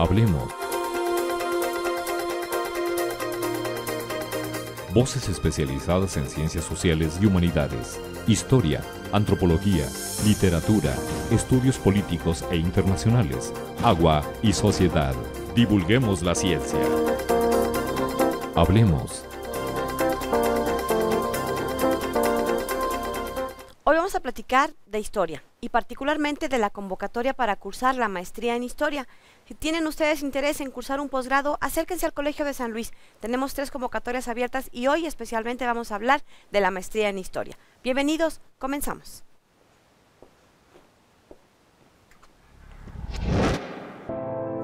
Hablemos. Voces especializadas en ciencias sociales y humanidades, historia, antropología, literatura, estudios políticos e internacionales, agua y sociedad. Divulguemos la ciencia. Hablemos. Hoy vamos a platicar de historia y particularmente de la convocatoria para cursar la maestría en historia. Si tienen ustedes interés en cursar un posgrado, acérquense al Colegio de San Luis. Tenemos 3 convocatorias abiertas y hoy especialmente vamos a hablar de la maestría en historia. Bienvenidos, comenzamos.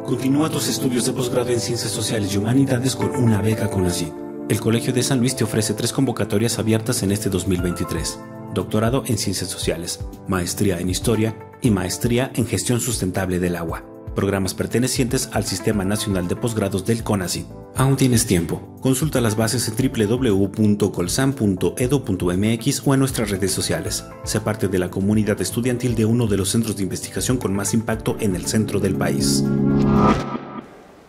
Continúa tus estudios de posgrado en Ciencias Sociales y Humanidades con una beca CONACYT. El Colegio de San Luis te ofrece 3 convocatorias abiertas en este 2023. Doctorado en Ciencias Sociales, Maestría en Historia y Maestría en Gestión Sustentable del Agua. Programas pertenecientes al Sistema Nacional de Posgrados del CONACYT. Aún tienes tiempo. Consulta las bases en www.colsan.edu.mx o en nuestras redes sociales. Sé parte de la comunidad estudiantil de uno de los centros de investigación con más impacto en el centro del país.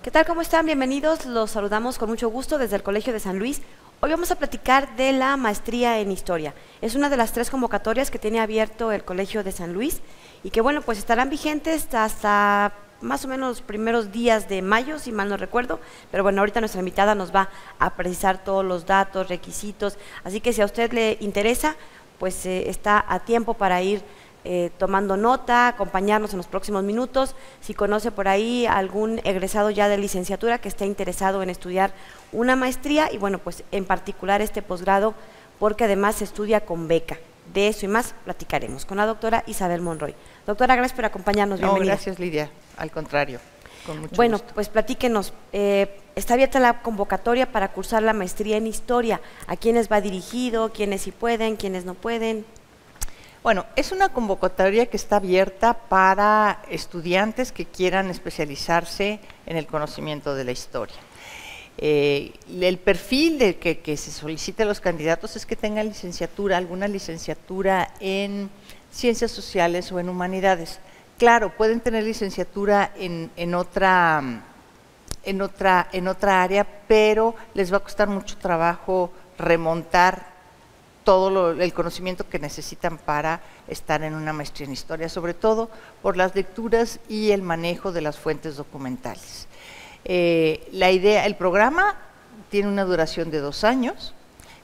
¿Qué tal? ¿Cómo están? Bienvenidos. Los saludamos con mucho gusto desde el Colegio de San Luis. Hoy vamos a platicar de la maestría en historia. Es una de las 3 convocatorias que tiene abierto el Colegio de San Luis y que, bueno, pues estarán vigentes hasta más o menos los primeros días de mayo, si mal no recuerdo, pero bueno, ahorita nuestra invitada nos va a precisar todos los datos, requisitos, así que si a usted le interesa, pues está a tiempo para ir tomando nota, acompañarnos en los próximos minutos. Si conoce por ahí algún egresado ya de licenciatura que esté interesado en estudiar una maestría y bueno, pues en particular este posgrado, porque además se estudia con beca. De eso y más platicaremos con la doctora Isabel Monroy. Doctora, gracias por acompañarnos. Bienvenida. No, gracias, Lidia. Al contrario, con mucho Bueno, gusto. pues platíquenos. Está abierta la convocatoria para cursar la maestría en historia. ¿A quiénes va dirigido? ¿Quiénes sí pueden? ¿Quiénes no pueden? Bueno, es una convocatoria que está abierta para estudiantes que quieran especializarse en el conocimiento de la historia. El perfil de que se solicita a los candidatos es que tengan licenciatura, alguna licenciatura en ciencias sociales o en humanidades. Claro, pueden tener licenciatura en otra área, pero les va a costar mucho trabajo remontar todo el conocimiento que necesitan para estar en una maestría en historia, sobre todo por las lecturas y el manejo de las fuentes documentales. El programa tiene una duración de 2 años,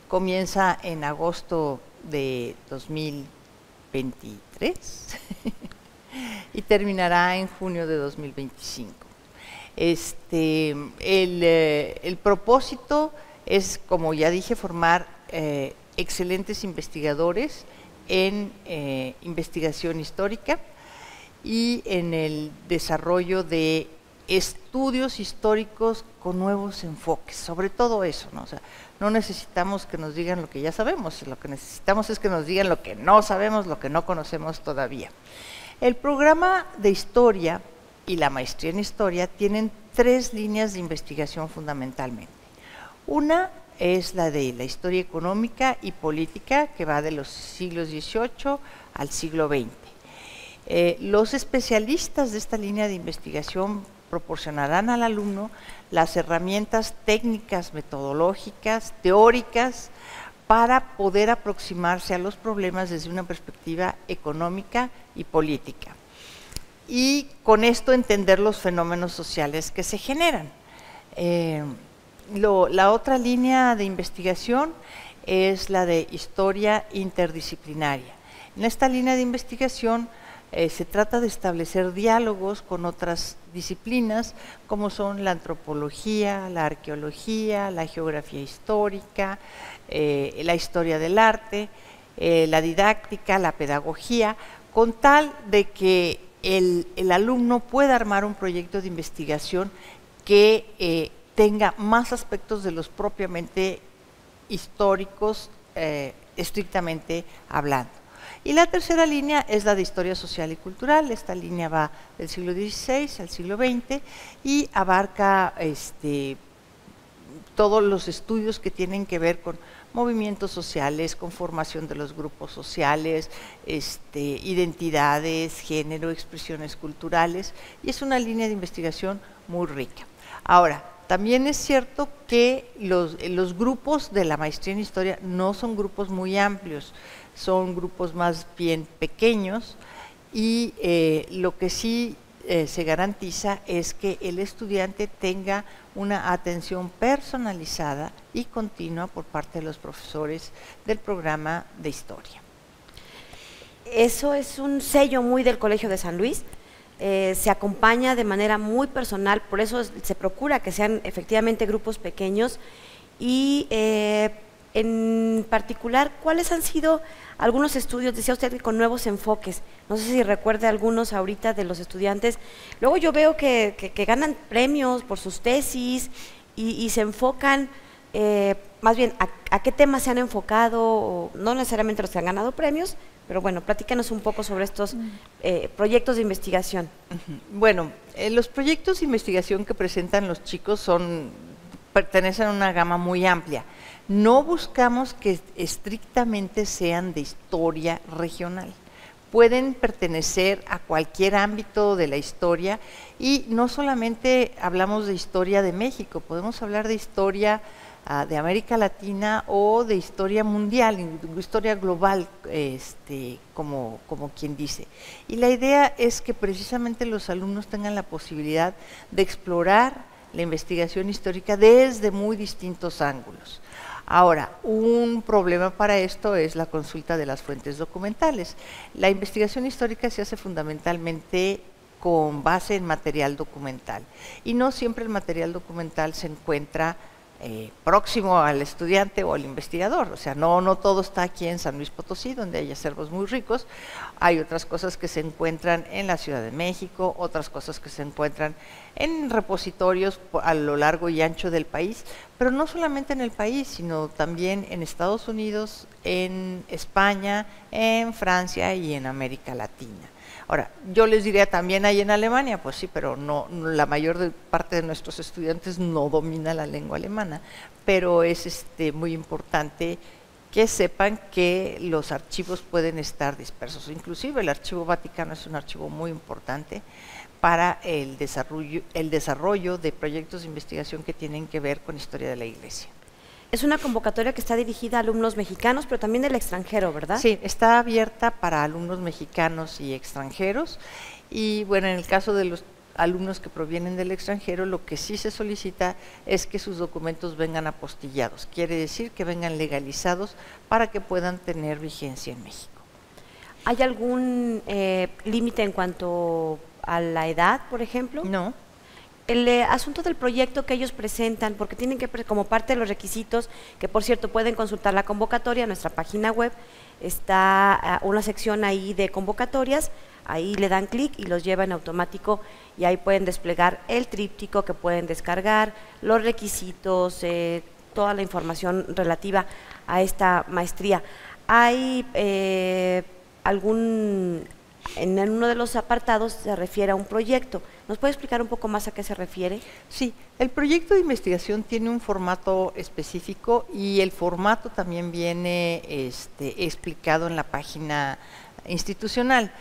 comienza en agosto de 2023 y terminará en junio de 2025. El propósito es, como ya dije, formar excelentes investigadores en investigación histórica y en el desarrollo de estudios históricos con nuevos enfoques, sobre todo eso, ¿no? O sea, no necesitamos que nos digan lo que ya sabemos, lo que necesitamos es que nos digan lo que no sabemos, lo que no conocemos todavía. El programa de historia y la maestría en historia tienen 3 líneas de investigación fundamentalmente. Una es la de la historia económica y política, que va de los siglos XVIII al siglo XX. Los especialistas de esta línea de investigación proporcionarán al alumno las herramientas técnicas, metodológicas, teóricas, para poder aproximarse a los problemas desde una perspectiva económica y política. Y con esto entender los fenómenos sociales que se generan. La otra línea de investigación es la de historia interdisciplinaria. En esta línea de investigación se trata de establecer diálogos con otras disciplinas como son la antropología, la arqueología, la geografía histórica, la historia del arte, la didáctica, la pedagogía, con tal de que el alumno pueda armar un proyecto de investigación que tenga más aspectos de los propiamente históricos, estrictamente hablando. Y la tercera línea es la de historia social y cultural. Esta línea va del siglo XVI al siglo XX y abarca todos los estudios que tienen que ver con movimientos sociales, con formación de los grupos sociales, identidades, género, expresiones culturales, y es una línea de investigación muy rica. Ahora, también es cierto que los grupos de la maestría en historia no son grupos muy amplios, son grupos más bien pequeños, y lo que sí se garantiza es que el estudiante tenga una atención personalizada y continua por parte de los profesores del programa de historia. Eso es un sello muy del Colegio de San Luis. Se acompaña de manera muy personal, por eso se procura que sean efectivamente grupos pequeños. Y en particular, ¿cuáles han sido algunos estudios? Decía usted que con nuevos enfoques, no sé si recuerde algunos ahorita de los estudiantes. Luego yo veo que ganan premios por sus tesis y se enfocan, más bien, a qué temas se han enfocado, o no necesariamente los que han ganado premios, pero bueno, platícanos un poco sobre estos proyectos de investigación. Bueno, los proyectos de investigación que presentan los chicos pertenecen a una gama muy amplia. No buscamos que estrictamente sean de historia regional. Pueden pertenecer a cualquier ámbito de la historia, y no solamente hablamos de historia de México, podemos hablar de historia de América Latina o de historia mundial, historia global, como quien dice. Y la idea es que precisamente los alumnos tengan la posibilidad de explorar la investigación histórica desde muy distintos ángulos. Ahora, un problema para esto es la consulta de las fuentes documentales. La investigación histórica se hace fundamentalmente con base en material documental, y no siempre el material documental se encuentra próximo al estudiante o al investigador. O sea, no todo está aquí en San Luis Potosí, donde hay acervos muy ricos. Hay otras cosas que se encuentran en la Ciudad de México, otras cosas que se encuentran en repositorios a lo largo y ancho del país, pero no solamente en el país, sino también en Estados Unidos, en España, en Francia y en América Latina. Ahora, yo les diría también ahí en Alemania, pues sí, pero la mayor parte de nuestros estudiantes no domina la lengua alemana, pero es muy importante que sepan que los archivos pueden estar dispersos. Inclusive el Archivo Vaticano es un archivo muy importante para el desarrollo de proyectos de investigación que tienen que ver con historia de la Iglesia. Es una convocatoria que está dirigida a alumnos mexicanos, pero también del extranjero, ¿verdad? Sí, está abierta para alumnos mexicanos y extranjeros. Y bueno, en el caso de los alumnos que provienen del extranjero, lo que sí se solicita es que sus documentos vengan apostillados. Quiere decir que vengan legalizados para que puedan tener vigencia en México. ¿Hay algún límite en cuanto a la edad, por ejemplo? No. El asunto del proyecto que ellos presentan, porque tienen que, como parte de los requisitos, que por cierto pueden consultar la convocatoria en nuestra página web, está una sección ahí de convocatorias, ahí le dan clic y los lleva en automático, y ahí pueden desplegar el tríptico que pueden descargar, los requisitos, toda la información relativa a esta maestría. ¿Hay en uno de los apartados se refiere a un proyecto? ¿Nos puede explicar un poco más a qué se refiere? Sí, el proyecto de investigación tiene un formato específico, y el formato también viene explicado en la página institucional.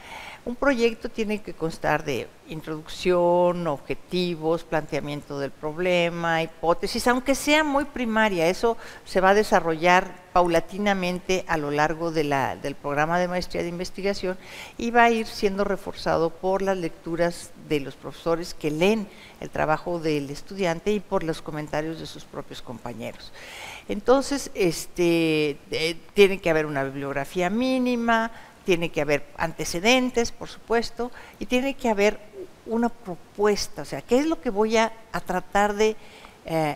Un proyecto tiene que constar de introducción, objetivos, planteamiento del problema, hipótesis, aunque sea muy primaria. Eso se va a desarrollar paulatinamente a lo largo del programa de maestría de investigación, y va a ir siendo reforzado por las lecturas de los profesores que leen el trabajo del estudiante y por los comentarios de sus propios compañeros. Entonces, tiene que haber una bibliografía mínima, tiene que haber antecedentes, por supuesto, y tiene que haber una propuesta. O sea, ¿qué es lo que voy a tratar de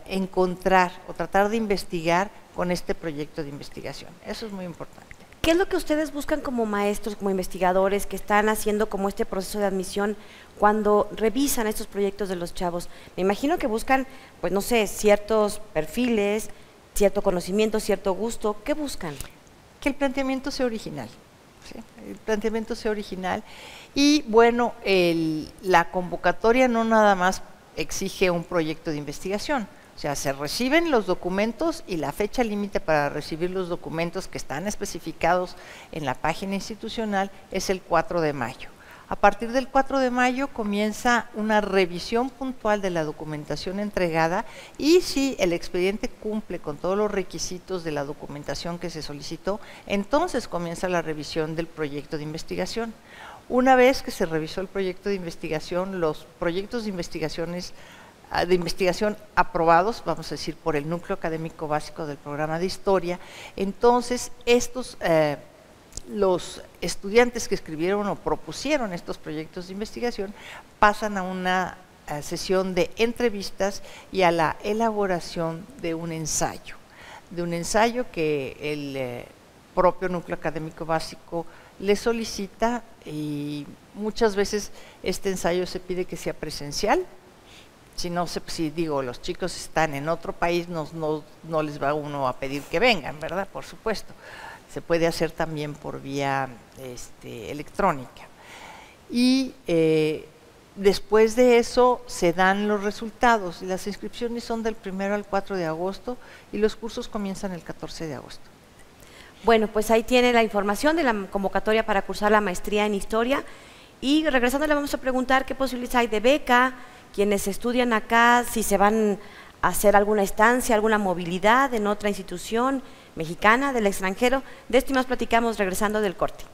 encontrar o tratar de investigar con este proyecto de investigación? Eso es muy importante. ¿Qué es lo que ustedes buscan como maestros, como investigadores, que están haciendo como este proceso de admisión cuando revisan estos proyectos de los chavos? Me imagino que buscan, pues no sé, ciertos perfiles, cierto conocimiento, cierto gusto. ¿Qué buscan? Que el planteamiento sea original. ¿Sí? El planteamiento sea original. Y bueno, la convocatoria no nada más exige un proyecto de investigación. O sea, se reciben los documentos, y la fecha límite para recibir los documentos que están especificados en la página institucional es el 4 de mayo. A partir del 4 de mayo comienza una revisión puntual de la documentación entregada y si el expediente cumple con todos los requisitos de la documentación que se solicitó, entonces comienza la revisión del proyecto de investigación. Una vez que se revisó el proyecto de investigación, los proyectos de investigación aprobados, vamos a decir, por el núcleo académico básico del programa de historia, entonces los estudiantes que escribieron o propusieron estos proyectos de investigación pasan a una sesión de entrevistas y a la elaboración de un ensayo que el propio núcleo académico básico le solicita, y muchas veces este ensayo se pide que sea presencial. Si los chicos están en otro país, no les va uno a pedir que vengan, ¿verdad? Por supuesto. Se puede hacer también por vía electrónica. Y después de eso se dan los resultados. Las inscripciones son del 1 al 4 de agosto y los cursos comienzan el 14 de agosto. Bueno, pues ahí tiene la información de la convocatoria para cursar la maestría en Historia. Y regresando le vamos a preguntar qué posibilidades hay de beca, quienes estudian acá, si se van a hacer alguna estancia, alguna movilidad en otra institución mexicana, del extranjero. De esto y más platicamos regresando del corte.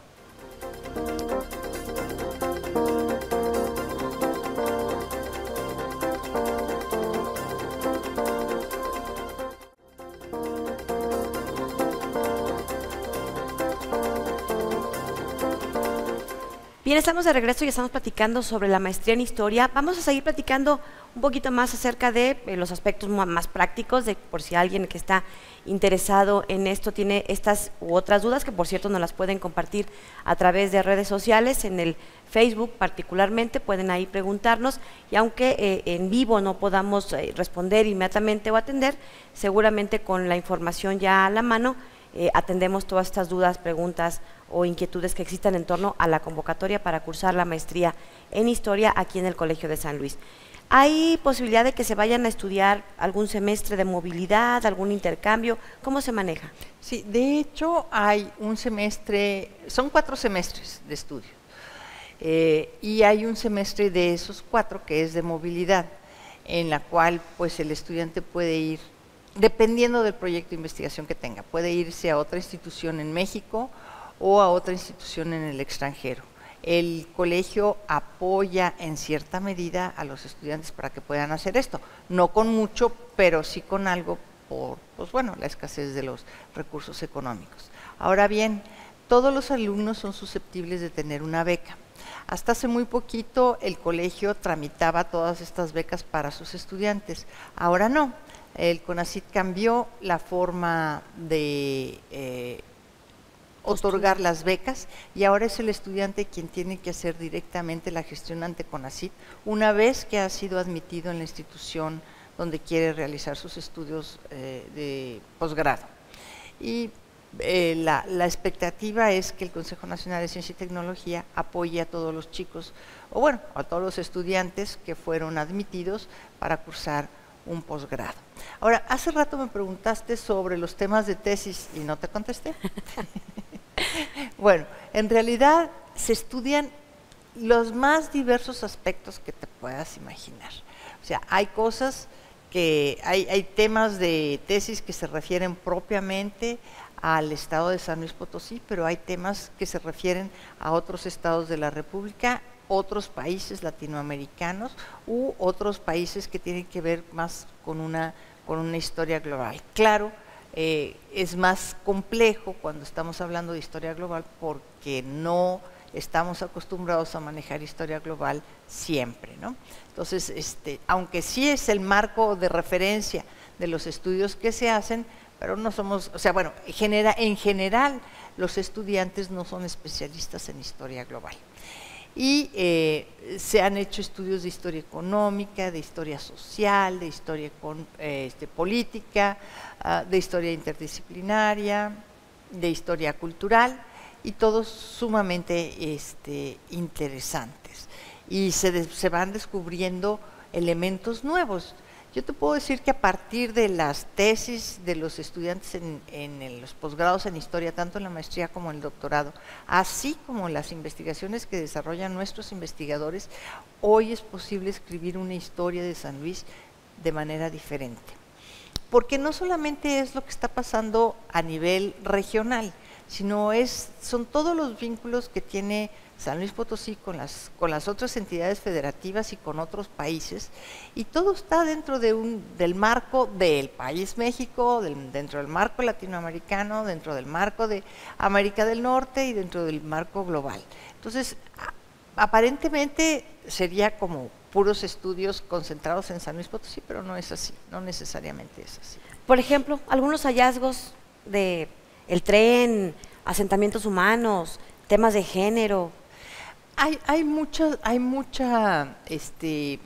Bien, estamos de regreso y estamos platicando sobre la maestría en Historia. Vamos a seguir platicando un poquito más acerca de los aspectos más prácticos, por si alguien que está interesado en esto tiene estas u otras dudas, que por cierto nos las pueden compartir a través de redes sociales, en el Facebook particularmente, pueden ahí preguntarnos, y aunque en vivo no podamos responder inmediatamente o atender, seguramente con la información ya a la mano, atendemos todas estas dudas, preguntas o inquietudes que existan en torno a la convocatoria para cursar la maestría en Historia aquí en el Colegio de San Luis. ¿Hay posibilidad de que se vayan a estudiar algún semestre de movilidad, algún intercambio? ¿Cómo se maneja? Sí, de hecho hay un semestre, son 4 semestres de estudio, y hay un semestre de esos 4 que es de movilidad, en la cual pues el estudiante puede ir, dependiendo del proyecto de investigación que tenga, puede irse a otra institución en México o a otra institución en el extranjero. El colegio apoya en cierta medida a los estudiantes para que puedan hacer esto, no con mucho, pero sí con algo por, pues bueno, la escasez de los recursos económicos. Ahora bien, todos los alumnos son susceptibles de tener una beca. Hasta hace muy poquito el colegio tramitaba todas estas becas para sus estudiantes, ahora no. El CONACYT cambió la forma de otorgar las becas y ahora es el estudiante quien tiene que hacer directamente la gestión ante CONACYT una vez que ha sido admitido en la institución donde quiere realizar sus estudios de posgrado. Y la expectativa es que el Consejo Nacional de Ciencia y Tecnología apoye a todos los chicos, o bueno, a todos los estudiantes que fueron admitidos para cursar un posgrado. Ahora, hace rato me preguntaste sobre los temas de tesis y no te contesté. Bueno, en realidad se estudian los más diversos aspectos que te puedas imaginar. O sea, hay cosas que, hay temas de tesis que se refieren propiamente al estado de San Luis Potosí, pero hay temas que se refieren a otros estados de la República, otros países latinoamericanos u otros países que tienen que ver más con una historia global. Claro, es más complejo cuando estamos hablando de historia global porque no estamos acostumbrados a manejar historia global siempre, ¿no? Entonces, aunque sí es el marco de referencia de los estudios que se hacen, pero no somos, o sea, bueno, en general los estudiantes no son especialistas en historia global. Y se han hecho estudios de historia económica, de historia social, de historia política, de historia interdisciplinaria, de historia cultural, y todos sumamente interesantes. Y se van descubriendo elementos nuevos. Yo te puedo decir que a partir de las tesis de los estudiantes en los posgrados en historia, tanto en la maestría como en el doctorado, así como las investigaciones que desarrollan nuestros investigadores, hoy es posible escribir una historia de San Luis de manera diferente. Porque no solamente es lo que está pasando a nivel regional, sino son todos los vínculos que tiene San Luis Potosí con las otras entidades federativas y con otros países, y todo está dentro del marco del país México, dentro del marco latinoamericano, dentro del marco de América del Norte y dentro del marco global. Entonces, aparentemente sería como puros estudios concentrados en San Luis Potosí, pero no es así, no necesariamente es así. Por ejemplo, algunos hallazgos de el tren, asentamientos humanos, temas de género. Hay mucha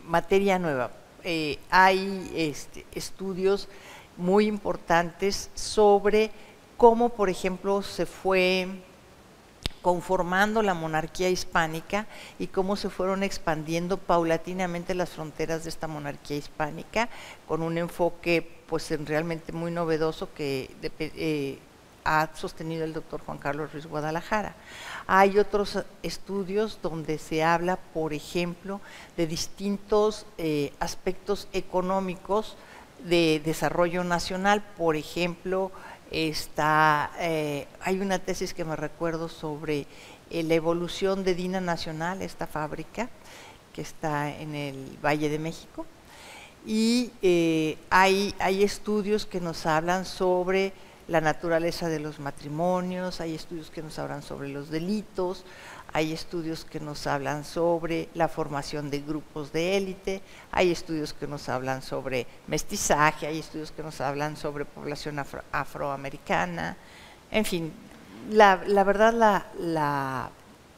materia nueva. Hay estudios muy importantes sobre cómo, por ejemplo, se fue conformando la monarquía hispánica y cómo se fueron expandiendo paulatinamente las fronteras de esta monarquía hispánica, con un enfoque pues realmente muy novedoso que ha sostenido el doctor Juan Carlos Ruiz Guadalajara. Hay otros estudios donde se habla, por ejemplo, de distintos aspectos económicos de desarrollo nacional. Por ejemplo, hay una tesis que me recuerdo sobre la evolución de Dina Nacional, esta fábrica que está en el Valle de México, y hay estudios que nos hablan sobre la naturaleza de los matrimonios, hay estudios que nos hablan sobre los delitos, hay estudios que nos hablan sobre la formación de grupos de élite, hay estudios que nos hablan sobre mestizaje, hay estudios que nos hablan sobre población afroamericana, en fin, la verdad la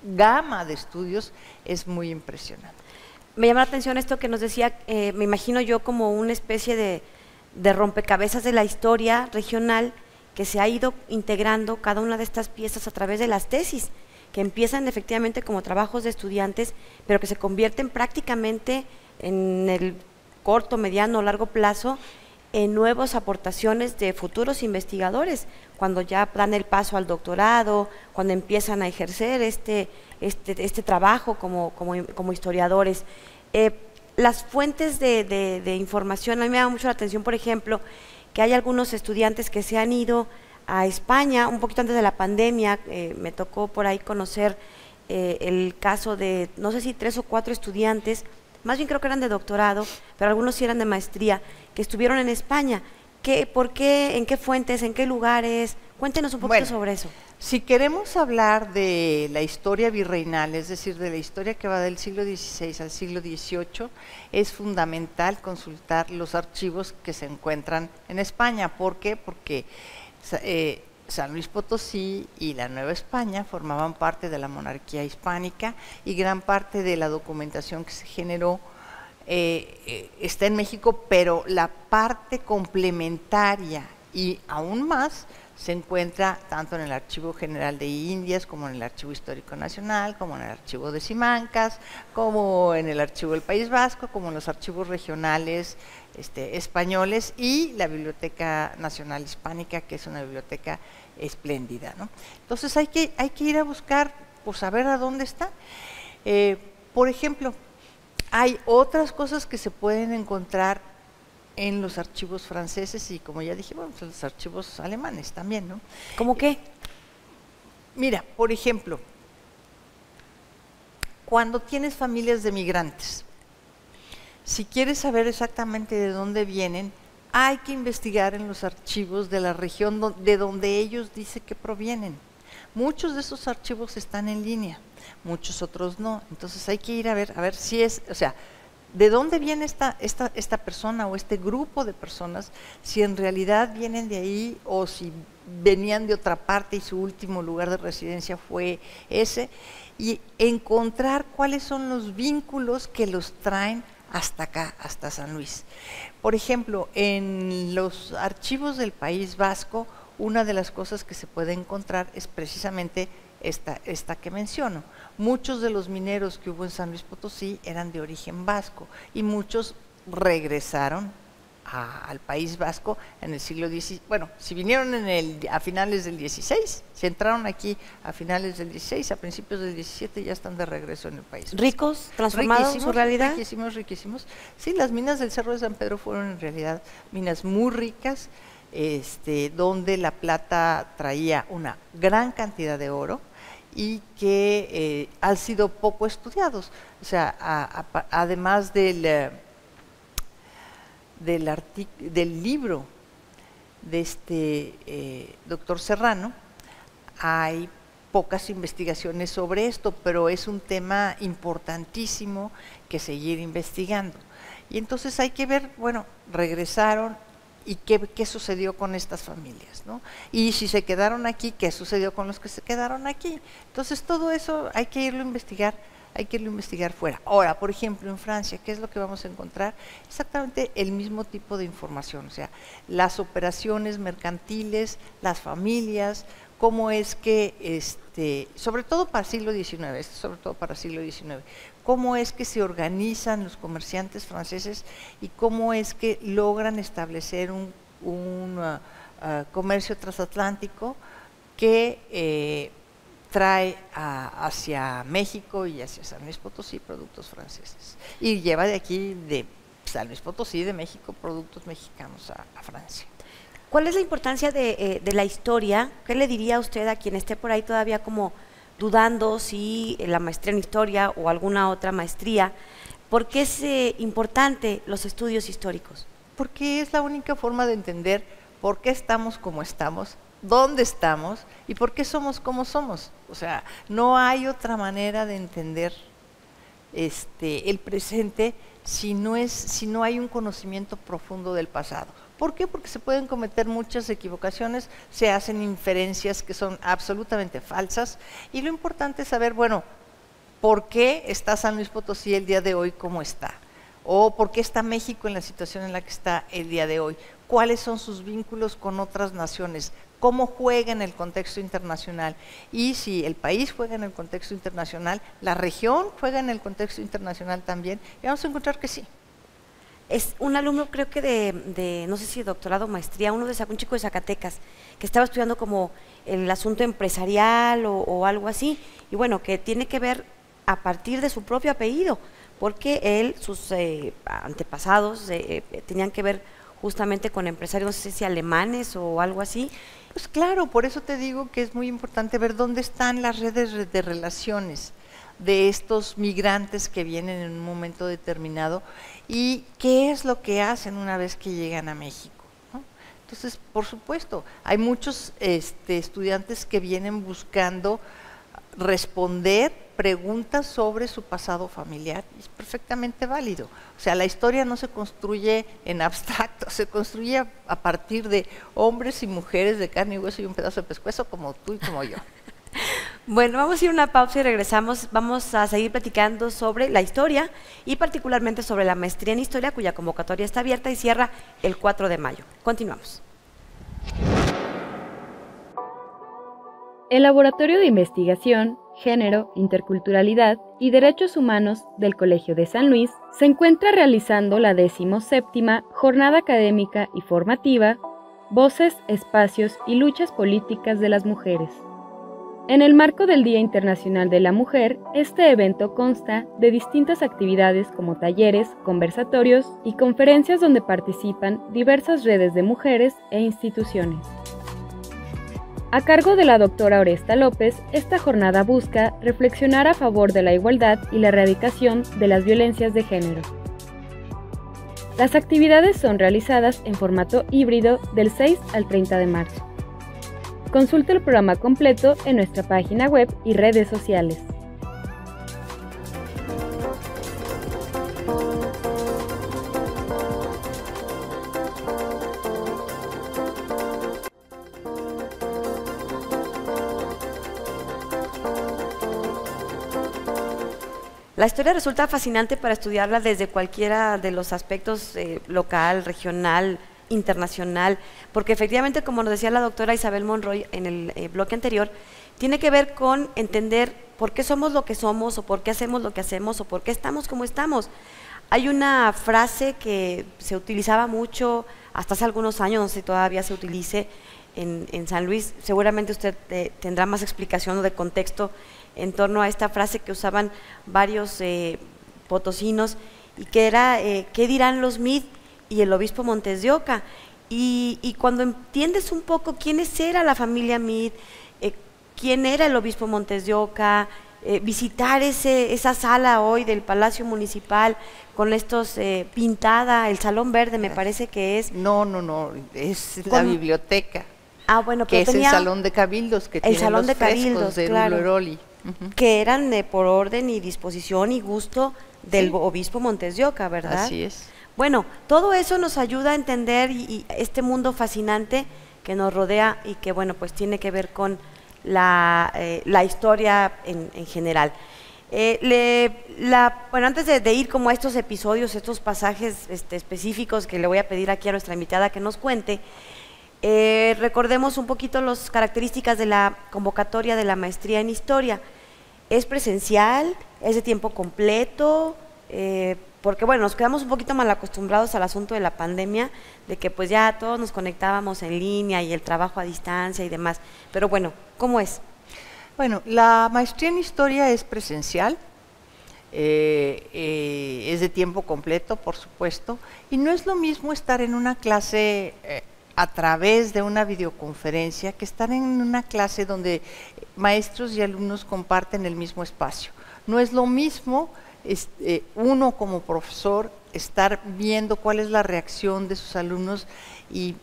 gama de estudios es muy impresionante. Me llama la atención esto que nos decía, me imagino yo como una especie de rompecabezas de la historia regional que se ha ido integrando cada una de estas piezas a través de las tesis, que empiezan efectivamente como trabajos de estudiantes, pero que se convierten prácticamente en el corto, mediano o largo plazo en nuevas aportaciones de futuros investigadores, cuando ya dan el paso al doctorado, cuando empiezan a ejercer este trabajo como historiadores. Las fuentes de información, a mí me llama mucho la atención, por ejemplo, que hay algunos estudiantes que se han ido a España un poquito antes de la pandemia. Me tocó por ahí conocer el caso de, no sé si 3 o 4 estudiantes, más bien creo que eran de doctorado, pero algunos sí eran de maestría, que estuvieron en España. ¿Por qué? ¿En qué fuentes? ¿En qué lugares? Cuéntenos un poquito sobre eso. Si queremos hablar de la historia virreinal, es decir, de la historia que va del siglo XVI al siglo XVIII, es fundamental consultar los archivos que se encuentran en España. ¿Por qué? Porque San Luis Potosí y la Nueva España formaban parte de la monarquía hispánica y gran parte de la documentación que se generó está en México, pero la parte complementaria y aún más se encuentra tanto en el Archivo General de Indias, como en el Archivo Histórico Nacional, como en el Archivo de Simancas, como en el Archivo del País Vasco, como en los archivos regionales españoles, y la Biblioteca Nacional Hispánica, que es una biblioteca espléndida, ¿no? Entonces hay que ir a buscar, pues saber a dónde está. Por ejemplo, hay otras cosas que se pueden encontrar en los archivos franceses y, como ya dije, bueno, pues los archivos alemanes también, ¿no? ¿Cómo qué? Mira, por ejemplo, cuando tienes familias de migrantes, si quieres saber exactamente de dónde vienen, hay que investigar en los archivos de la región de donde ellos dicen que provienen. Muchos de esos archivos están en línea, muchos otros no. Entonces hay que ir a ver si es, o sea, de dónde viene esta persona o este grupo de personas, si en realidad vienen de ahí o si venían de otra parte y su último lugar de residencia fue ese, y encontrar cuáles son los vínculos que los traen hasta acá, hasta San Luis. Por ejemplo, en los archivos del País Vasco, una de las cosas que se puede encontrar es precisamente esta que menciono. Muchos de los mineros que hubo en San Luis Potosí eran de origen vasco y muchos regresaron al País Vasco en el siglo XVI. Bueno, si vinieron a finales del XVI, si entraron aquí a finales del XVI, a principios del XVII ya están de regreso en el País Vasco. ¿Ricos? ¿Transformados su realidad? Riquísimos, riquísimos. Sí, las minas del Cerro de San Pedro fueron en realidad minas muy ricas, donde la plata traía una gran cantidad de oro y que han sido poco estudiados. O sea, además del libro de este doctor Serrano, hay pocas investigaciones sobre esto, pero es un tema importantísimo que seguir investigando. Y entonces hay que ver, bueno, regresaron y qué sucedió con estas familias, ¿no? Y si se quedaron aquí, ¿qué sucedió con los que se quedaron aquí? Entonces todo eso hay que irlo a investigar. Hay que irlo a investigar fuera. Ahora, por ejemplo, en Francia, ¿qué es lo que vamos a encontrar? Exactamente el mismo tipo de información, o sea, las operaciones mercantiles, las familias, cómo es que, sobre todo para el siglo XIX, cómo es que se organizan los comerciantes franceses y cómo es que logran establecer un comercio transatlántico que trae hacia México y hacia San Luis Potosí productos franceses y lleva de aquí, de San Luis Potosí, de México, productos mexicanos a Francia. ¿Cuál es la importancia de la historia? ¿Qué le diría a usted a quien esté por ahí todavía como dudando si la maestría en historia o alguna otra maestría? ¿Por qué es importante los estudios históricos? Porque es la única forma de entender por qué estamos como estamos, dónde estamos y por qué somos como somos. O sea, no hay otra manera de entender el presente si no hay un conocimiento profundo del pasado. ¿Por qué? Porque se pueden cometer muchas equivocaciones, se hacen inferencias que son absolutamente falsas y lo importante es saber, bueno, ¿por qué está San Luis Potosí el día de hoy como está? ¿O por qué está México en la situación en la que está el día de hoy? ¿Cuáles son sus vínculos con otras naciones? ¿Cómo juega en el contexto internacional? Y si el país juega en el contexto internacional, la región juega en el contexto internacional también, y vamos a encontrar que sí. Es un alumno, creo que de no sé si doctorado o maestría, un chico de Zacatecas, que estaba estudiando como el asunto empresarial o algo así, y bueno, que tiene que ver a partir de su propio apellido, porque sus antepasados tenían que ver justamente con empresarios, no sé si alemanes o algo así. Pues claro, por eso te digo que es muy importante ver dónde están las redes de relaciones de estos migrantes que vienen en un momento determinado y qué es lo que hacen una vez que llegan a México, ¿no? Entonces, por supuesto, hay muchos estudiantes que vienen buscando responder preguntas sobre su pasado familiar, y es perfectamente válido. O sea, la historia no se construye en abstracto, se construye a partir de hombres y mujeres de carne y hueso y un pedazo de pescuezo como tú y como yo. Bueno, vamos a ir a una pausa y regresamos. Vamos a seguir platicando sobre la historia y particularmente sobre la maestría en historia, cuya convocatoria está abierta y cierra el 4 de mayo. Continuamos. El Laboratorio de Investigación, Género, Interculturalidad y Derechos Humanos del Colegio de San Luis se encuentra realizando la 17ª Jornada Académica y Formativa Voces, Espacios y Luchas Políticas de las Mujeres. En el marco del Día Internacional de la Mujer, este evento consta de distintas actividades como talleres, conversatorios y conferencias donde participan diversas redes de mujeres e instituciones. A cargo de la doctora Oresta López, esta jornada busca reflexionar a favor de la igualdad y la erradicación de las violencias de género. Las actividades son realizadas en formato híbrido del 6 al 30 de marzo. Consulta el programa completo en nuestra página web y redes sociales. La historia resulta fascinante para estudiarla desde cualquiera de los aspectos local, regional, internacional, porque efectivamente, como nos decía la doctora Isabel Monroy en el bloque anterior, tiene que ver con entender por qué somos lo que somos o por qué hacemos lo que hacemos o por qué estamos como estamos. Hay una frase que se utilizaba mucho hasta hace algunos años, no sé si todavía se utilice en San Luis, seguramente usted tendrá más explicación o de contexto en torno a esta frase que usaban varios potosinos, y que era, ¿qué dirán los Meade y el obispo Montes de Oca? Y cuando entiendes un poco quiénes era la familia Meade, quién era el obispo Montes de Oca, visitar esa sala hoy del Palacio Municipal con estos pintada, el Salón Verde me parece que es. No, es la biblioteca. Ah, bueno, que pero es el Salón de Cabildos, que tiene Salón los de frescos Cabildos, de claro, Luroli. que eran por orden y disposición y gusto del obispo Montes de Oca, ¿verdad? Así es. Bueno, todo eso nos ayuda a entender y este mundo fascinante que nos rodea y que, bueno, pues tiene que ver con la historia en general. Bueno, antes de ir como a estos episodios, estos pasajes específicos que le voy a pedir aquí a nuestra invitada que nos cuente, recordemos un poquito las características de la convocatoria de la maestría en Historia. ¿Es presencial? ¿Es de tiempo completo? Porque bueno, nos quedamos un poquito mal acostumbrados al asunto de la pandemia, de que pues ya todos nos conectábamos en línea y el trabajo a distancia y demás, pero bueno, ¿cómo es? Bueno, la maestría en Historia es presencial, es de tiempo completo, por supuesto, y no es lo mismo estar en una clase a través de una videoconferencia que estar en una clase donde maestros y alumnos comparten el mismo espacio. No es lo mismo uno como profesor estar viendo cuál es la reacción de sus alumnos y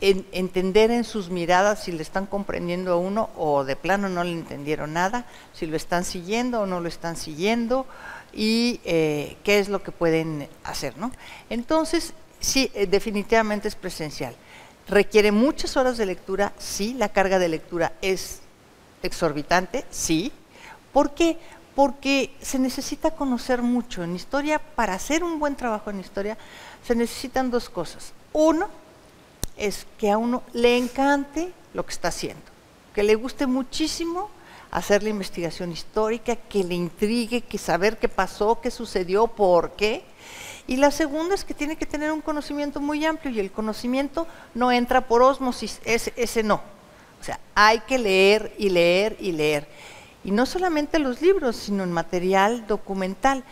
entender en sus miradas si le están comprendiendo a uno o de plano no le entendieron nada, si lo están siguiendo o no lo están siguiendo y qué es lo que pueden hacer, ¿no? Entonces, sí, definitivamente es presencial. ¿Requiere muchas horas de lectura? Sí. ¿La carga de lectura es exorbitante? Sí. ¿Por qué? Porque se necesita conocer mucho. En historia, para hacer un buen trabajo en historia, se necesitan dos cosas. Uno, es que a uno le encante lo que está haciendo, que le guste muchísimo hacer la investigación histórica, que le intrigue, que saber qué pasó, qué sucedió, por qué. Y la segunda es que tiene que tener un conocimiento muy amplio, y el conocimiento no entra por ósmosis, ese no. O sea, hay que leer y leer y leer. Y no solamente los libros, sino en material documental.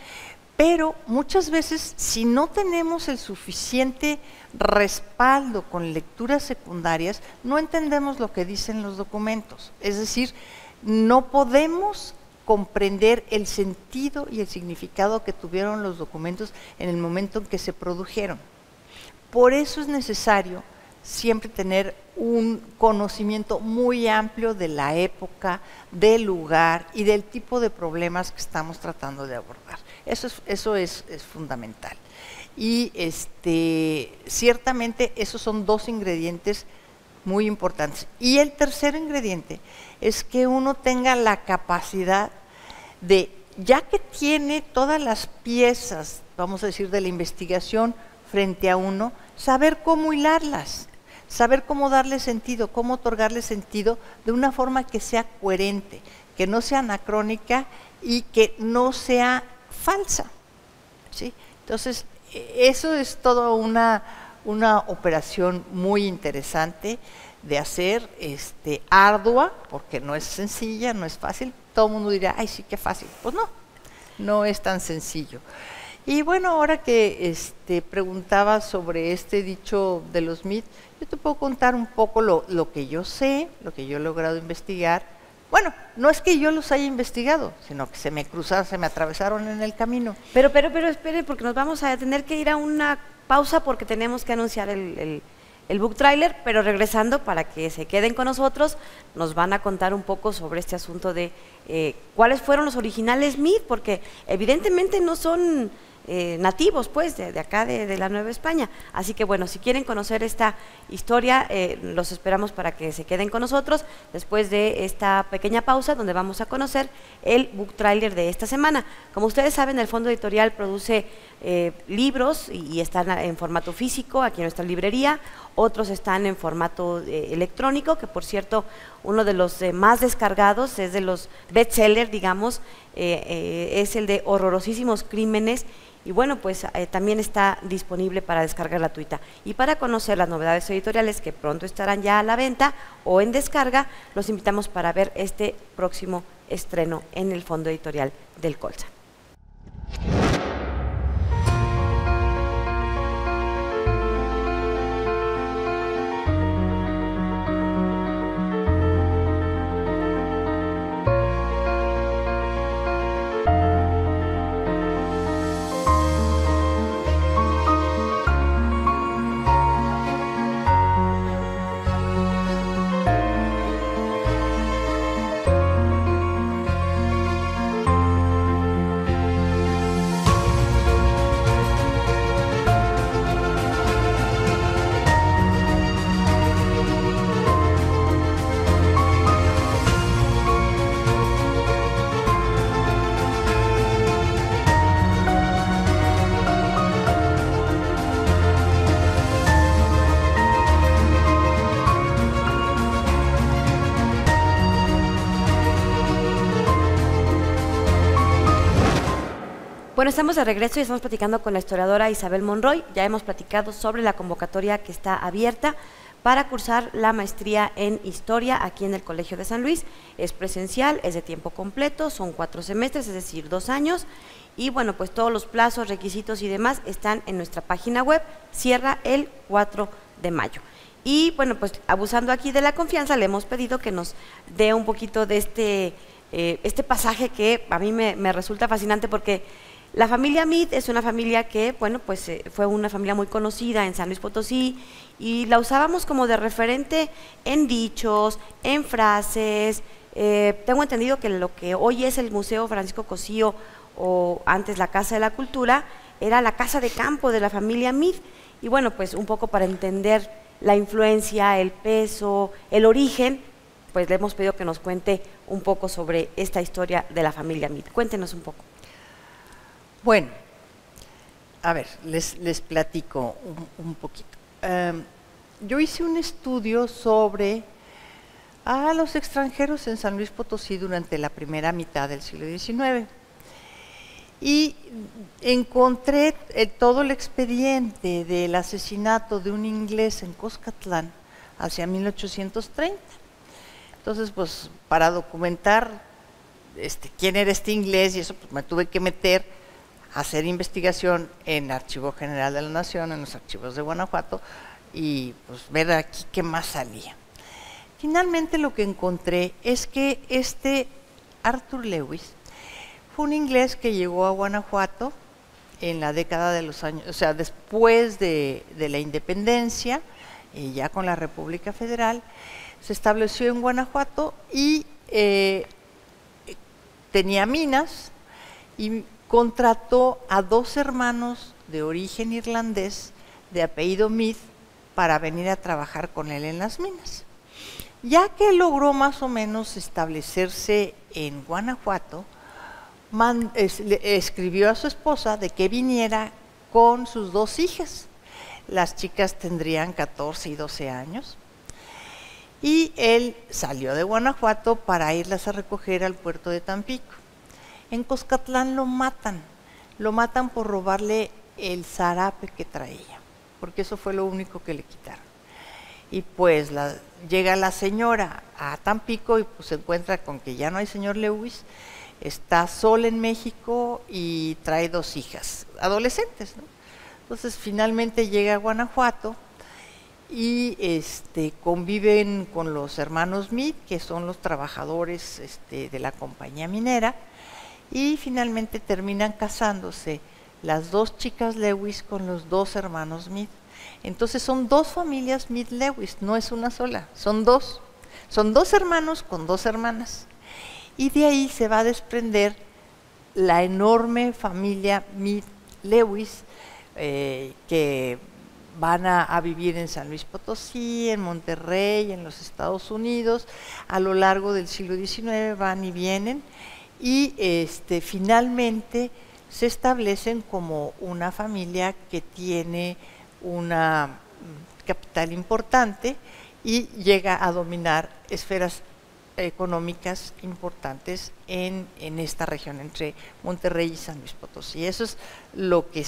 Pero muchas veces, si no tenemos el suficiente respaldo con lecturas secundarias, no entendemos lo que dicen los documentos. Es decir, no podemos comprender el sentido y el significado que tuvieron los documentos en el momento en que se produjeron. Por eso es necesario siempre tener un conocimiento muy amplio de la época, del lugar y del tipo de problemas que estamos tratando de abordar. Eso es fundamental. Y ciertamente esos son dos ingredientes muy importantes. Y el tercer ingrediente es que uno tenga la capacidad de, ya que tiene todas las piezas, vamos a decir, de la investigación frente a uno, saber cómo hilarlas, saber cómo darle sentido, cómo otorgarle sentido de una forma que sea coherente, que no sea anacrónica y que no sea falsa, ¿sí? Entonces, eso es toda una operación muy interesante de hacer, ardua, porque no es sencilla, no es fácil. Todo el mundo dirá, ay, sí, qué fácil. Pues no, no es tan sencillo. Y bueno, ahora que preguntaba sobre este dicho de los Meade, yo te puedo contar un poco lo que yo sé, lo que yo he logrado investigar. Bueno, no es que yo los haya investigado, sino que se me cruzaron, se me atravesaron en el camino. Pero espere, porque nos vamos a tener que ir a una pausa porque tenemos que anunciar el book trailer, pero regresando para que se queden con nosotros, nos van a contar un poco sobre este asunto de cuáles fueron los originales Meade, porque evidentemente no son nativos pues de acá de la Nueva España, así que bueno, si quieren conocer esta historia, los esperamos para que se queden con nosotros después de esta pequeña pausa donde vamos a conocer el book trailer de esta semana. Como ustedes saben, el Fondo Editorial produce libros y están en formato físico aquí en nuestra librería, otros están en formato electrónico, que por cierto uno de los más descargados es de los bestsellers, digamos, es el de Horrorosísimos Crímenes, y bueno, pues también está disponible para descarga gratuita. Y para conocer las novedades editoriales que pronto estarán ya a la venta o en descarga, los invitamos para ver este próximo estreno en el Fondo Editorial del Colsa. Bueno, estamos de regreso y estamos platicando con la historiadora Isabel Monroy. Ya hemos platicado sobre la convocatoria que está abierta para cursar la maestría en Historia aquí en el Colegio de San Luis. Es presencial, es de tiempo completo, son 4 semestres, es decir, 2 años. Y bueno, pues todos los plazos, requisitos y demás están en nuestra página web. Cierra el 4 de mayo. Y bueno, pues abusando aquí de la confianza, le hemos pedido que nos dé un poquito de este pasaje que a mí me resulta fascinante, porque la familia Mead es una familia que, bueno, pues fue una familia muy conocida en San Luis Potosí, y la usábamos como de referente en dichos, en frases. Tengo entendido que lo que hoy es el Museo Francisco Cosío, o antes la Casa de la Cultura, era la casa de campo de la familia Mead. Y bueno, pues un poco para entender la influencia, el peso, el origen, pues le hemos pedido que nos cuente un poco sobre esta historia de la familia Mead. Cuéntenos un poco. Bueno, a ver, les platico un poquito. Yo hice un estudio sobre a los extranjeros en San Luis Potosí durante la primera mitad del siglo XIX y encontré todo el expediente del asesinato de un inglés en Cuscatlán hacia 1830. Entonces, pues, para documentar quién era este inglés y eso, pues me tuve que meter hacer investigación en el Archivo General de la Nación, en los archivos de Guanajuato, y pues ver aquí qué más salía. Finalmente lo que encontré es que Arthur Lewis fue un inglés que llegó a Guanajuato en la década de los años, o sea, después de la independencia, ya con la República Federal, se estableció en Guanajuato y tenía minas y contrató a 2 hermanos de origen irlandés de apellido Mead para venir a trabajar con él en las minas. Ya que logró más o menos establecerse en Guanajuato, escribió a su esposa de que viniera con sus 2 hijas. Las chicas tendrían 14 y 12 años. Y él salió de Guanajuato para irlas a recoger al puerto de Tampico. En Cuscatlán lo matan por robarle el zarape que traía, porque eso fue lo único que le quitaron. Y pues llega la señora a Tampico y pues se encuentra con que ya no hay señor Lewis, está sola en México y trae 2 hijas, adolescentes, ¿no? Entonces finalmente llega a Guanajuato y conviven con los hermanos Mead, que son los trabajadores de la compañía minera, y finalmente terminan casándose las 2 chicas Lewis con los 2 hermanos Mead. Entonces son 2 familias Mead Lewis, no es una sola, son 2. Son 2 hermanos con 2 hermanas. Y de ahí se va a desprender la enorme familia Mead Lewis, que van a vivir en San Luis Potosí, en Monterrey, en los Estados Unidos. A lo largo del siglo XIX van y vienen. Y finalmente se establecen como una familia que tiene una capital importante y llega a dominar esferas económicas importantes en esta región, entre Monterrey y San Luis Potosí. Eso es lo que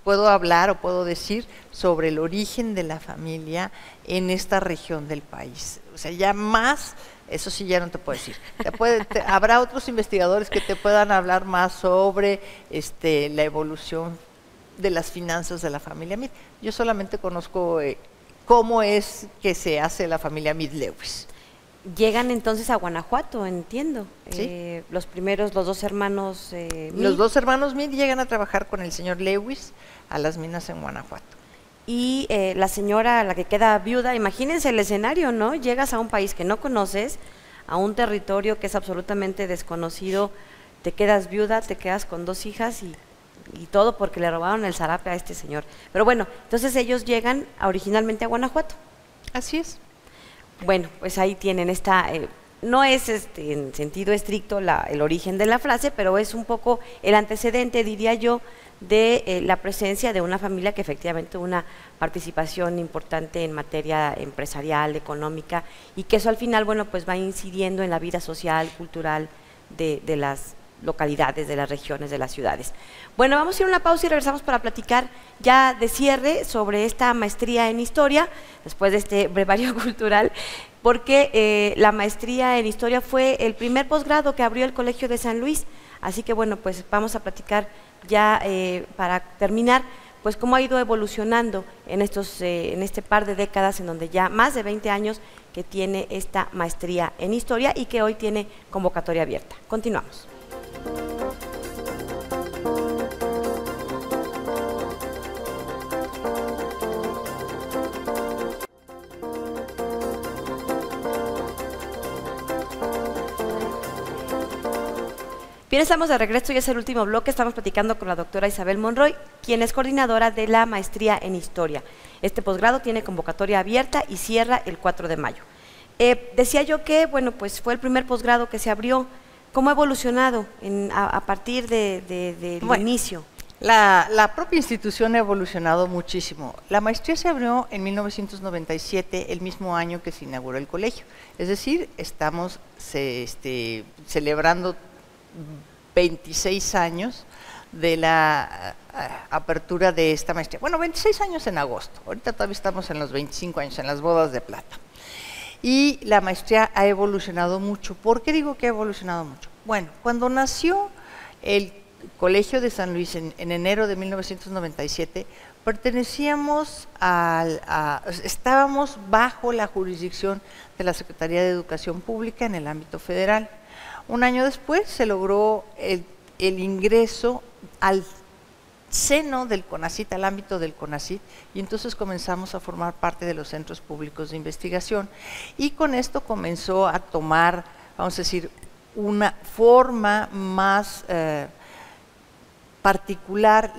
puedo hablar o puedo decir sobre el origen de la familia en esta región del país. O sea, ya más, eso sí ya no te puedo decir. Habrá otros investigadores que te puedan hablar más sobre la evolución de las finanzas de la familia Mead. Yo solamente conozco cómo es que se hace la familia Mead-Lewis. Llegan entonces a Guanajuato, entiendo. ¿Sí? Los dos hermanos Mead. Los dos hermanos Mead llegan a trabajar con el señor Lewis a las minas en Guanajuato. Y la señora, la que queda viuda, imagínense el escenario, ¿no? Llegas a un país que no conoces, a un territorio que es absolutamente desconocido, te quedas viuda, te quedas con 2 hijas y todo porque le robaron el zarape a este señor. Pero bueno, entonces ellos llegan originalmente a Guanajuato. Así es. Bueno, pues ahí tienen esta, no es en sentido estricto el origen de la frase, pero es un poco el antecedente, diría yo, de la presencia de una familia que efectivamente tuvo una participación importante en materia empresarial, económica, y que eso al final, bueno, pues va incidiendo en la vida social, cultural de las localidades, de las regiones, de las ciudades. Bueno, vamos a ir a una pausa y regresamos para platicar ya de cierre sobre esta maestría en Historia, después de este brevario cultural, porque la maestría en Historia fue el primer posgrado que abrió el Colegio de San Luis, así que bueno, pues vamos a platicar ya para terminar, pues cómo ha ido evolucionando en este par de décadas, en donde ya más de 20 años que tiene esta maestría en Historia y que hoy tiene convocatoria abierta. Continuamos. Bien, estamos de regreso y es el último bloque. Estamos platicando con la doctora Isabel Monroy, quien es coordinadora de la maestría en Historia. Este posgrado tiene convocatoria abierta y cierra el 4 de mayo. Decía yo que, bueno, pues fue el primer posgrado que se abrió. ¿Cómo ha evolucionado a partir del inicio? La propia institución ha evolucionado muchísimo. La maestría se abrió en 1997, el mismo año que se inauguró el colegio. Es decir, estamos celebrando 26 años de la apertura de esta maestría. Bueno, 26 años en agosto. Ahorita todavía estamos en los 25 años, en las bodas de plata. Y la maestría ha evolucionado mucho. ¿Por qué digo que ha evolucionado mucho? Bueno, cuando nació el Colegio de San Luis en enero de 1997, estábamos bajo la jurisdicción de la Secretaría de Educación Pública en el ámbito federal. Un año después se logró el ingreso al seno del CONACYT, al ámbito del CONACYT, y entonces comenzamos a formar parte de los centros públicos de investigación, y con esto comenzó a tomar, vamos a decir, una forma más particular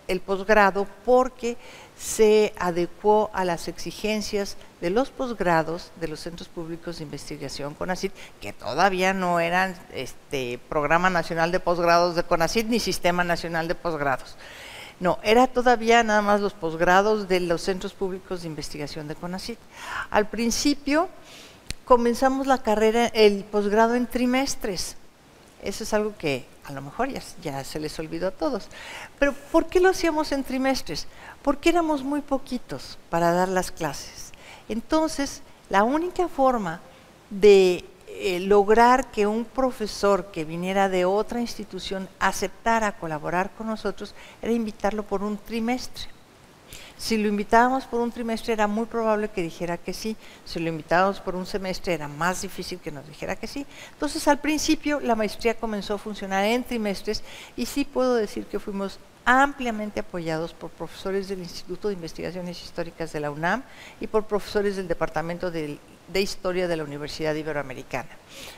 el posgrado, porque se adecuó a las exigencias de los posgrados de los centros públicos de investigación CONACYT, que todavía no eran Programa Nacional de Posgrados de CONACYT ni Sistema Nacional de Posgrados. No, era todavía nada más los posgrados de los centros públicos de investigación de CONACYT. Al principio comenzamos la carrera, el posgrado en trimestres. Eso es algo que a lo mejor ya se les olvidó a todos. Pero ¿por qué lo hacíamos en trimestres? Porque éramos muy poquitos para dar las clases. Entonces, la única forma de lograr que un profesor que viniera de otra institución aceptara colaborar con nosotros era invitarlo por un trimestre. Si lo invitábamos por un trimestre era muy probable que dijera que sí, si lo invitábamos por un semestre era más difícil que nos dijera que sí. Entonces al principio la maestría comenzó a funcionar en trimestres y sí puedo decir que fuimos ampliamente apoyados por profesores del Instituto de Investigaciones Históricas de la UNAM y por profesores del Departamento de Historia de la Universidad Iberoamericana.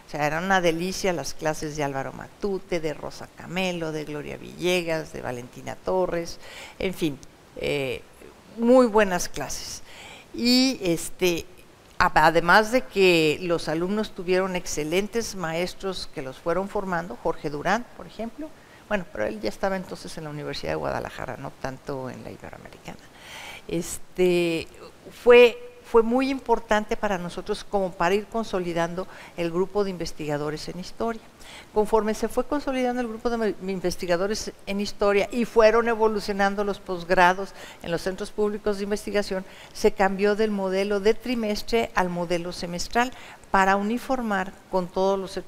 O sea, eran una delicia las clases de Álvaro Matute, de Rosa Camelo, de Gloria Villegas, de Valentina Torres, en fin, muy buenas clases. Y además de que los alumnos tuvieron excelentes maestros que los fueron formando, Jorge Durán, por ejemplo, bueno, pero él ya estaba entonces en la Universidad de Guadalajara, no tanto en la Iberoamericana. Fue fue muy importante para nosotros como para ir consolidando el grupo de investigadores en historia. Conforme se fue consolidando el grupo de investigadores en historia y fueron evolucionando los posgrados en los centros públicos de investigación, se cambió del modelo de trimestre al modelo semestral para uniformar con todos los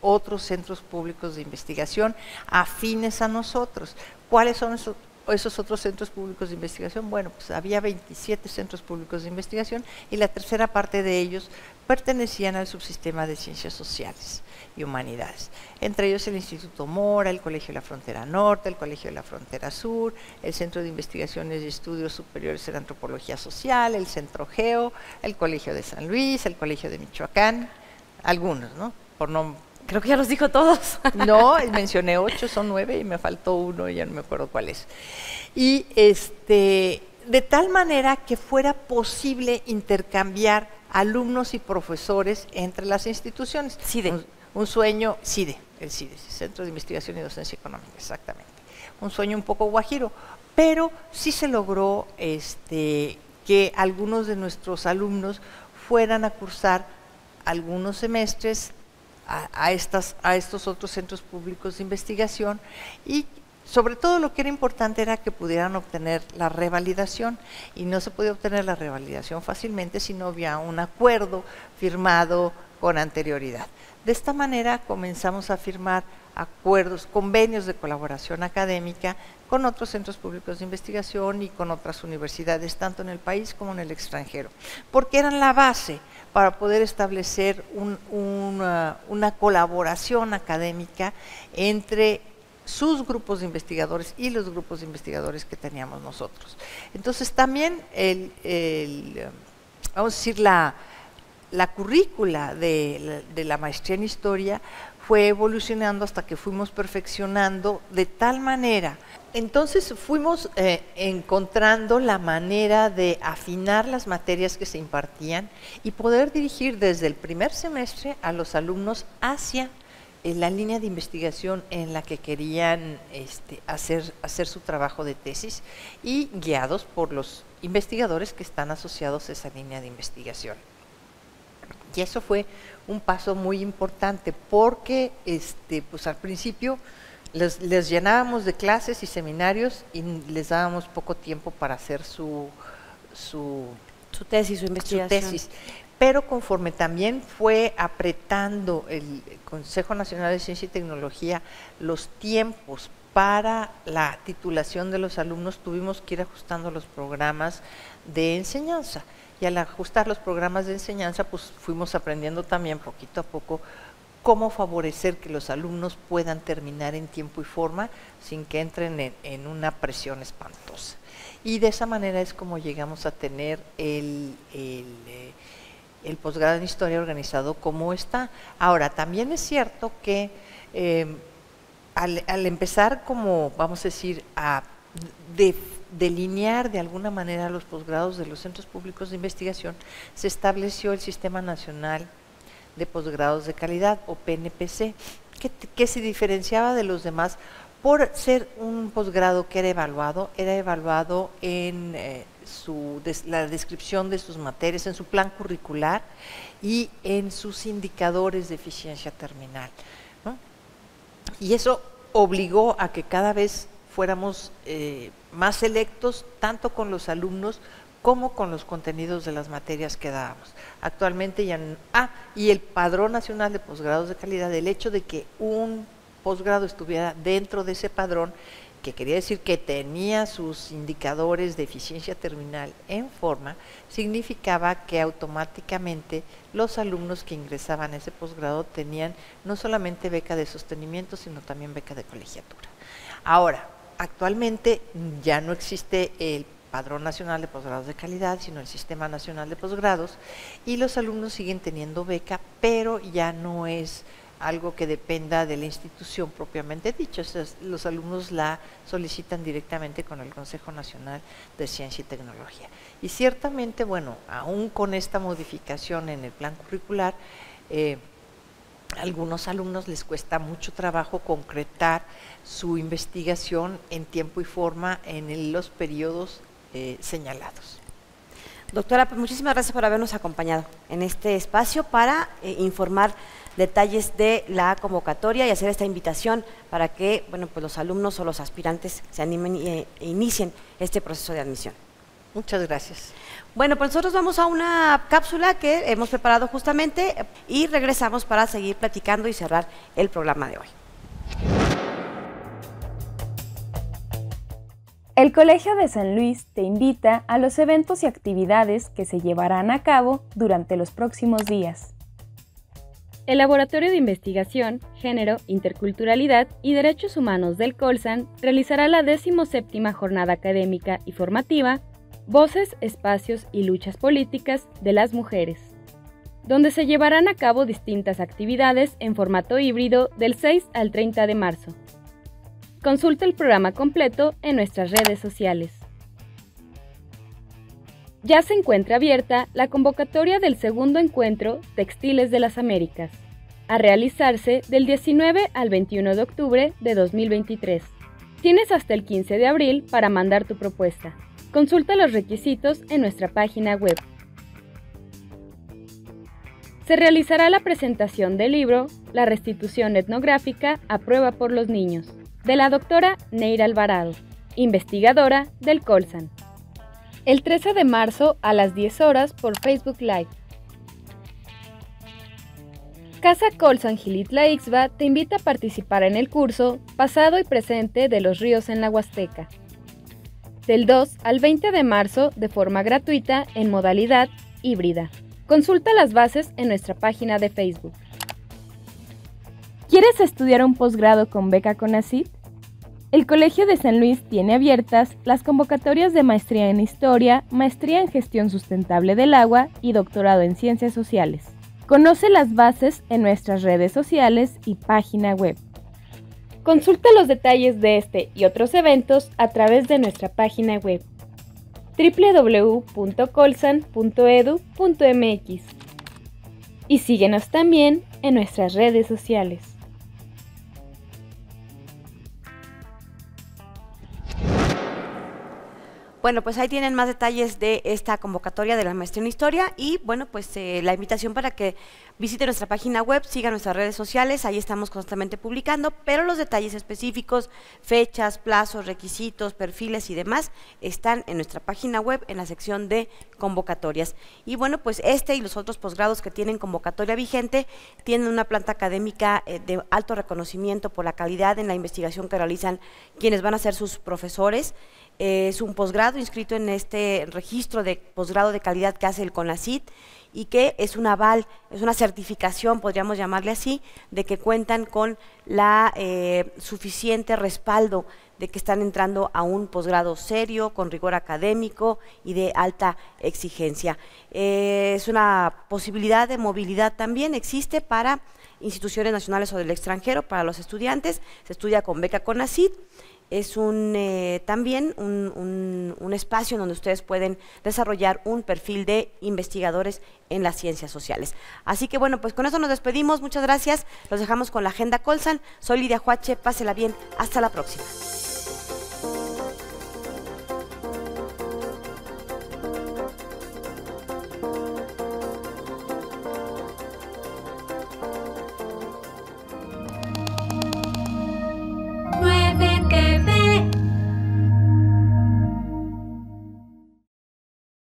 otros centros públicos de investigación afines a nosotros. ¿Cuáles son esos otros centros públicos de investigación? Bueno, pues había 27 centros públicos de investigación y la tercera parte de ellos pertenecían al subsistema de ciencias sociales y humanidades. Entre ellos el Instituto Mora, el Colegio de la Frontera Norte, el Colegio de la Frontera Sur, el Centro de Investigaciones y Estudios Superiores en Antropología Social, el Centro Geo, el Colegio de San Luis, el Colegio de Michoacán, algunos, ¿no? Por no Creo que ya los dijo todos. No, mencioné 8, son 9 y me faltó uno, ya no me acuerdo cuál es. Y de tal manera que fuera posible intercambiar alumnos y profesores entre las instituciones. CIDE. Un sueño, CIDE, el CIDE, Centro de Investigación y Docencia Económica, exactamente. Un sueño un poco guajiro, pero sí se logró que algunos de nuestros alumnos fueran a cursar algunos semestres a estos otros centros públicos de investigación, y sobre todo lo que era importante era que pudieran obtener la revalidación, y no se podía obtener la revalidación fácilmente si no había un acuerdo firmado con anterioridad. De esta manera comenzamos a firmar acuerdos, convenios de colaboración académica con otros centros públicos de investigación y con otras universidades, tanto en el país como en el extranjero, porque eran la base para poder establecer una colaboración académica entre sus grupos de investigadores y los grupos de investigadores que teníamos nosotros. Entonces también vamos a decir, la currícula de la maestría en historia fue evolucionando hasta que fuimos perfeccionando de tal manera. Entonces fuimos encontrando la manera de afinar las materias que se impartían y poder dirigir desde el primer semestre a los alumnos hacia la línea de investigación en la que querían hacer su trabajo de tesis, y guiados por los investigadores que están asociados a esa línea de investigación. Y eso fue un paso muy importante porque pues al principio les llenábamos de clases y seminarios y les dábamos poco tiempo para hacer su tesis, su investigación. Pero conforme también fue apretando el Consejo Nacional de Ciencia y Tecnología los tiempos para la titulación de los alumnos, tuvimos que ir ajustando los programas de enseñanza. Y al ajustar los programas de enseñanza, pues fuimos aprendiendo también poquito a poco cómo favorecer que los alumnos puedan terminar en tiempo y forma sin que entren en una presión espantosa. Y de esa manera es como llegamos a tener el posgrado en historia organizado como está. Ahora, también es cierto que al empezar, como vamos a decir, a delinear de alguna manera los posgrados de los centros públicos de investigación, se estableció el Sistema Nacional de Posgrados de Calidad, o PNPC, que se diferenciaba de los demás por ser un posgrado que era evaluado en la descripción de sus materias, en su plan curricular y en sus indicadores de eficiencia terminal, ¿no? Y eso obligó a que cada vez fuéramos más selectos, tanto con los alumnos como con los contenidos de las materias que dábamos. Actualmente ya y el Padrón Nacional de Posgrados de Calidad, el hecho de que un posgrado estuviera dentro de ese padrón, que quería decir que tenía sus indicadores de eficiencia terminal en forma, significaba que automáticamente los alumnos que ingresaban a ese posgrado tenían no solamente beca de sostenimiento, sino también beca de colegiatura. Ahora, actualmente ya no existe el Padrón Nacional de Posgrados de Calidad, sino el Sistema Nacional de Posgrados, y los alumnos siguen teniendo beca, pero ya no es algo que dependa de la institución propiamente dicho. Los alumnos la solicitan directamente con el Consejo Nacional de Ciencia y Tecnología. Y ciertamente, bueno, aún con esta modificación en el plan curricular, a algunos alumnos les cuesta mucho trabajo concretar su investigación en tiempo y forma en los periodos señalados. Doctora, pues muchísimas gracias por habernos acompañado en este espacio para informar detalles de la convocatoria y hacer esta invitación para que pues los alumnos o los aspirantes se animen e inicien este proceso de admisión. Muchas gracias. Bueno, pues nosotros vamos a una cápsula que hemos preparado justamente y regresamos para seguir platicando y cerrar el programa de hoy. El Colegio de San Luis te invita a los eventos y actividades que se llevarán a cabo durante los próximos días. El Laboratorio de Investigación, Género, Interculturalidad y Derechos Humanos del Colsan realizará la 17ª Jornada Académica y Formativa Voces, Espacios y Luchas Políticas de las Mujeres, donde se llevarán a cabo distintas actividades en formato híbrido del 6 al 30 de marzo. Consulta el programa completo en nuestras redes sociales. Ya se encuentra abierta la convocatoria del segundo encuentro Textiles de las Américas, a realizarse del 19 al 21 de octubre de 2023. Tienes hasta el 15 de abril para mandar tu propuesta. Consulta los requisitos en nuestra página web. Se realizará la presentación del libro La restitución etnográfica a prueba por los niños, de la doctora Neira Alvarado, investigadora del Colsan. El 13 de marzo a las 10 horas por Facebook Live. Casa Colsan Gilitla Ixba te invita a participar en el curso Pasado y Presente de los Ríos en la Huasteca, del 2 al 20 de marzo de forma gratuita en modalidad híbrida. Consulta las bases en nuestra página de Facebook. ¿Quieres estudiar un posgrado con beca CONACYT? El Colegio de San Luis tiene abiertas las convocatorias de Maestría en Historia, Maestría en Gestión Sustentable del Agua y Doctorado en Ciencias Sociales. Conoce las bases en nuestras redes sociales y página web. Consulta los detalles de este y otros eventos a través de nuestra página web www.colsan.edu.mx y síguenos también en nuestras redes sociales. Bueno, pues ahí tienen más detalles de esta convocatoria de la maestría en Historia y bueno, pues la invitación para que visite nuestra página web, siga nuestras redes sociales, ahí estamos constantemente publicando, pero los detalles específicos, fechas, plazos, requisitos, perfiles y demás están en nuestra página web en la sección de convocatorias. Y bueno, pues este y los otros posgrados que tienen convocatoria vigente tienen una planta académica de alto reconocimiento por la calidad en la investigación que realizan quienes van a ser sus profesores. Es un posgrado inscrito en este registro de posgrado de calidad que hace el CONACYT y que es un aval, es una certificación, podríamos llamarle así, de que cuentan con la suficiente respaldo de que están entrando a un posgrado serio, con rigor académico y de alta exigencia. Es una posibilidad de movilidad también, existe para instituciones nacionales o del extranjero, para los estudiantes, se estudia con beca CONACYT. Es también un espacio en donde ustedes pueden desarrollar un perfil de investigadores en las ciencias sociales. Así que bueno, pues con eso nos despedimos, muchas gracias, los dejamos con la Agenda Colsan, soy Lidia Huache, pásela bien, hasta la próxima.